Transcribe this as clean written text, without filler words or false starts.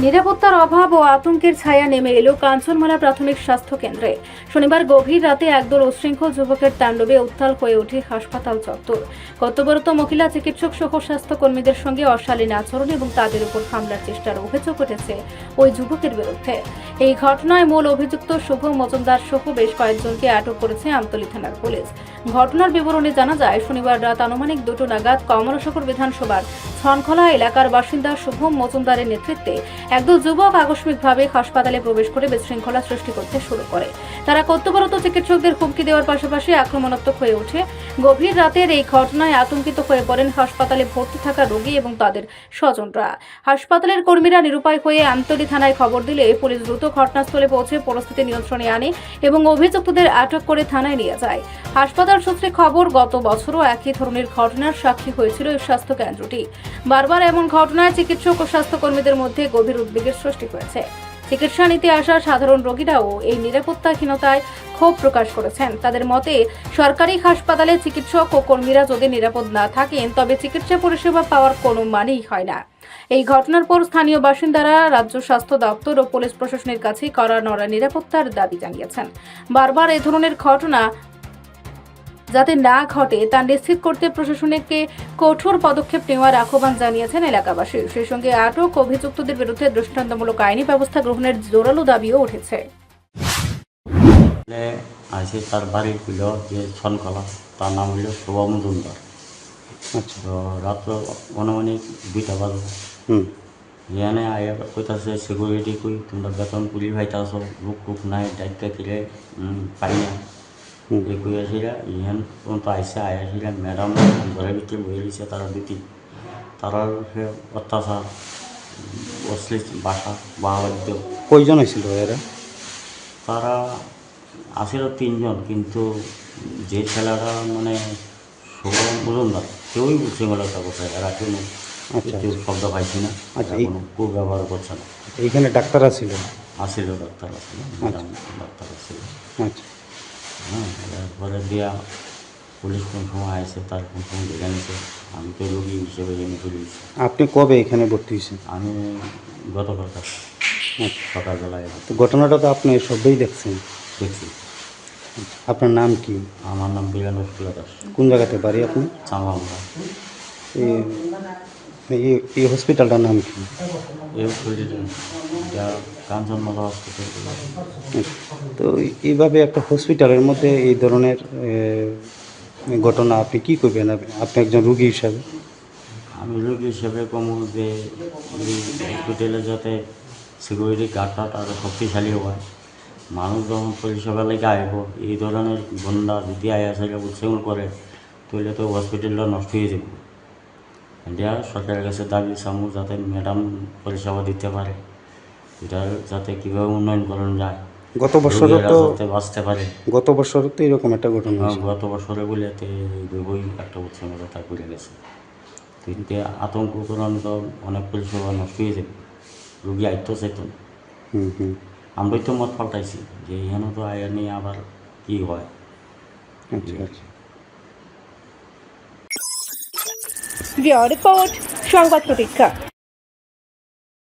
নিরাপত্তার অভাব ও আতঙ্কের ছায়া নেমে এলো কাঞ্চনমালা প্রাথমিক স্বাস্থ্য কেন্দ্রে। শনিবার গভীর রাতে একদল উচ্ছৃঙ্খল যুবকের তাণ্ডবে উত্তাল হয়ে ওঠে হাসপাতাল চত্বর। কর্তব্যরত মহিলা চিকিৎসক সহ স্বাস্থ্যকর্মীদের সঙ্গে অশালীন আচরণ এবং তাদের উপর হামলার চেষ্টার অভিযোগ উঠেছে ওই যুবকের বিরুদ্ধে। এই ঘটনায় মূল অভিযুক্ত শুভ মজুমদার সহ বেশ কয়েকজনকে আটক করেছে আমতলী থানার পুলিশ। ঘটনার বিবরণে জানা যায়, শনিবার রাত আনুমানিক 2টা নাগাদ কমলাসাগর বিধানসভার ছনখলা এলাকার বাসিন্দা শুভম মজুমদারের নেতৃত্বে একদল যুবক আকস্মিকভাবে হাসপাতালে প্রবেশ করে বিশৃঙ্খলা সৃষ্টি করতে শুরু করে। তারা কর্তব্যরত চিকিৎসকদের হুমকি দেওয়ার পাশাপাশি আক্রমণাত্মক হয়ে ওঠে। গভীর রাতের এই ঘটনায় আতঙ্কিত হয়ে পড়েন হাসপাতালে ভর্তি থাকা রোগী এবং তাদের স্বজনরা। হাসপাতালের কর্মীরা নিরুপায় হয়ে আমতলী থানায় খবর দিলে পুলিশ দ্রুত ঘটনাস্থলে পৌঁছে পরিস্থিতি নিয়ন্ত্রণে আনে এবং অভিযুক্তদের আটক করে থানায় নিয়ে যায়। হাসপাতাল সূত্রে খবর, গত বছরও একই ধরনের ঘটনার সাক্ষী হয়েছিল এই স্বাস্থ্য কেন্দ্রটি। বারবার এমন ঘটনায় চিকিৎসক ও স্বাস্থ্যকর্মীদের মধ্যে গভীর উদ্বেগের সৃষ্টি হয়েছে। চিকিৎসা নিতে আসা সাধারণ রোগীরাও এই নিরাপত্তাহীনতায় ক্ষোভ প্রকাশ করেছেন। তাদের মতে, সরকারি হাসপাতালে চিকিৎসক ও কর্মীরা যদি নিরাপদ না থাকেন তবে চিকিৎসা পরিষেবা পাওয়ার কোনো মানেই হয় না। এই ঘটনার পর স্থানীয় বাসিন্দারা রাজ্য স্বাস্থ্য দপ্তর ও পুলিশ প্রশাসনের কাছে কড়া নিরাপত্তার দাবি জানিয়েছেন। বারবার এ ধরনের ঘটনা যাতে না ঘটে তা নিশ্চিত করতে প্রশাসনকে কঠোর পদক্ষেপ নেওয়ার আহ্বান জানিয়েছেন এলাকাবাসী। সেই সঙ্গে আটক অভিযুক্তদের বিরুদ্ধে দৃষ্টান্তমূলক আইনি ব্যবস্থা গ্রহণের জোরালো দাবিও উঠেছে। তার বাড়ি ছিল যে ছনকলা, তার নাম হইল শুভ মজুমদার। আচ্ছা, তো রাত্র অনুমানিক 2টা বাজে এখানে আয়া কইতাছে সিকিউরিটি কই তোমরা বেতন পুলি ভাইতাছ, বুক টুক নাই, ডাইকা কিরে পাই না কই আসিরা ইহান পর্যন্ত আইসে আয়াসিরা ম্যাডাম ঘরের ভিতরে বয়ে দিয়েছে। তারা দুটি তারা অত্যাচার অশ্লীল বাসা বাহাবাদ্য। কয়জন হয়েছিল এরা? তারা আসলে 3 জন, কিন্তু যে ছেলেরা মানে শুভ মজুমদার কেউই শৃঙ্খলতা করছে, এরা কেউ শব্দ পাইছি না। আচ্ছা, কোনো কুব্যবহার করছে না। এইখানে ডাক্তার আসছিল? আসিল, ডাক্তার আসছিল, ডাক্তার আসছিল। আচ্ছা, হ্যাঁ, এরপরে দিয়া পুলিশ কোন সময় আসে, তার কোন সময় দেখে নিছে। আমি তো রোগী হিসেবে জেনে পুলিশ। আপনি কবে এখানে ভর্তি হয়েছেন? আমি গতকাল সকালবেলায়। তো ঘটনাটা তো আপনি সবই দেখছেন? দেখছি। আপনার নাম কি? আমার নাম বীরেন্দ্র দাস। কোন জায়গাতে বাড়ি আপনি? চামাঙ্গা। এই হসপিটালটার নাম কি? এই কাঞ্চনমালা হসপিটাল। তো এইভাবে একটা হসপিটালের মধ্যে এই ধরনের ঘটনা আপনি কী করবেন? আপনি একজন রোগী হিসাবে? আমি রোগী হিসেবে কমু যে এই হসপিটালে যাতে সিকিউরিটি গার্ডটা আরও শক্তিশালী হয়। মানুষ যখন পরিষেবা লেগে আইব, এই ধরনের গন্ডা যদি আয়াসাকে উৎসাহ করে তাহলে তো হসপিটালটা নষ্ট হয়ে যাবে। এটা সরকারের কাছে দাবি সামু যাতে ম্যাডাম পরিষেবা দিতে পারে, এটা যাতে কীভাবে উন্নয়ন করানো যায়। গত বছরও তো বাঁচতে পারে। গত বছরও তো এরকম একটা ঘটনা হয়েছে। গত বছরে বলেতে বই একটা উৎসবতা করে গেছে। কিন্তু আতঙ্ককরণ তো অনেক পরিষেবা নষ্ট হয়ে যাবে, রুগী আইতো চাইতো না। আমরাই তো মত পাল্টাইছি যে এখানে তো আয়া নিয়ে আবার কী হয়। আচ্ছা আচ্ছা। রিপোর্ট সংবাদ প্রতীক্ষা।